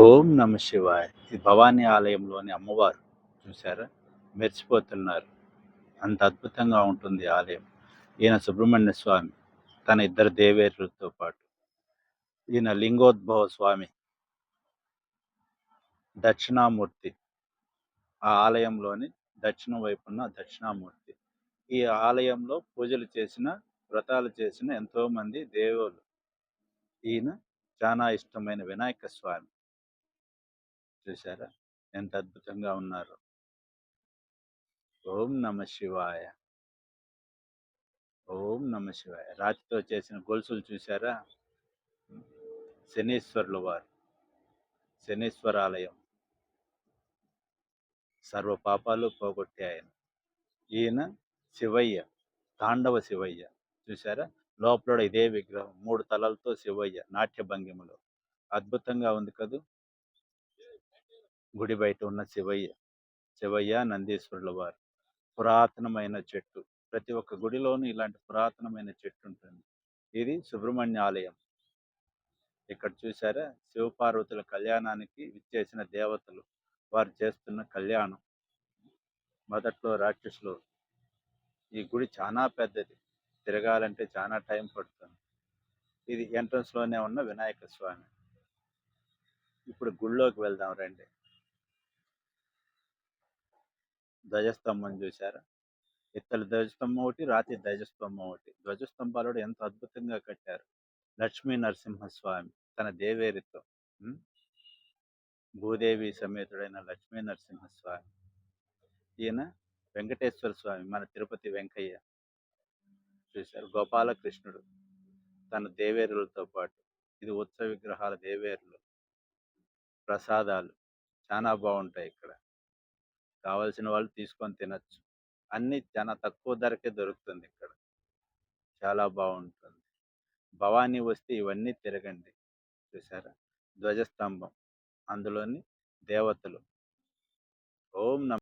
ఓం నమ శివాయ. ఈ భవానీ ఆలయంలోని అమ్మవారు చూసారా? మెరిసిపోతున్నారు. అంత అద్భుతంగా ఉంటుంది ఆలయం. ఈయన సుబ్రహ్మణ్య స్వామి తన ఇద్దరు దేవేరులతో పాటు. ఈయన లింగోద్భవ స్వామి దక్షిణామూర్తి. ఆ ఆలయంలోని దక్షిణం వైపున్న దక్షిణామూర్తి. ఈ ఆలయంలో పూజలు చేసిన, వ్రతాలు చేసిన ఎంతో మంది దేవుళ్ళు. ఈయన చాలా ఇష్టమైన వినాయక స్వామి. చూసారా? ఎంత అద్భుతంగా ఉన్నారు. ఓం నమ శివాయ. ఓం నమ శివాయ. రాతితో చేసిన గొలుసులు చూసారా? శనీశ్వరుల వారు, శనీశ్వరాలయం. సర్వ పాపాలు పోగొట్టే ఆయన. ఈయన శివయ్య, తాండవ శివయ్య. చూసారా? లోపల ఇదే విగ్రహం, 3 తలలతో శివయ్య నాట్య భంగిమలో. అద్భుతంగా ఉంది కదూ! గుడి బయట ఉన్న శివయ్య, శివయ్య నందీశ్వరుల వారు. పురాతనమైన చెట్టు. ప్రతి ఒక్క గుడిలోనూ ఇలాంటి పురాతనమైన చెట్టు ఉంటుంది. ఇది సుబ్రహ్మణ్య ఆలయం. ఇక్కడ చూసారా? శివపార్వతుల కళ్యాణానికి విచ్చేసిన దేవతలు. వారు చేస్తున్న కళ్యాణం. మొదట్లో రాక్షసులు. ఈ గుడి చాలా పెద్దది. తిరగాలంటే చాలా టైం పడుతుంది. ఇది ఎంట్రన్స్ లోనే ఉన్న వినాయక స్వామి. ఇప్పుడు గుడిలోకి వెళ్దాం రండి. ధ్వజస్తంభం చూసారా? ఇత్తడి ధ్వజస్తంభం ఒకటి, రాతి ధ్వజస్తంభం ఒకటి. ధ్వజస్తంభాలు కూడా ఎంత అద్భుతంగా కట్టారు. లక్ష్మీ నరసింహస్వామి తన దేవేరితో. భూదేవి సమేతుడైన లక్ష్మీ నరసింహస్వామి. ఈయన వెంకటేశ్వర స్వామి, మన తిరుపతి వెంకయ్య. చూశారు? గోపాలకృష్ణుడు తన దేవేరులతో పాటు. ఇది ఉత్సవ విగ్రహాల దేవేరులు. ప్రసాదాలు చాలా బాగుంటాయి ఇక్కడ. కావలసిన వాళ్ళు తీసుకొని తినచ్చు. అన్ని చాలా తక్కువ ధరకే దొరుకుతుంది ఇక్కడ. చాలా బాగుంటుంది. భవానీ వస్తే ఇవన్నీ తిరగండి. చూసారా? ధ్వజస్తంభం, అందులోని దేవతలు. ఓం నమ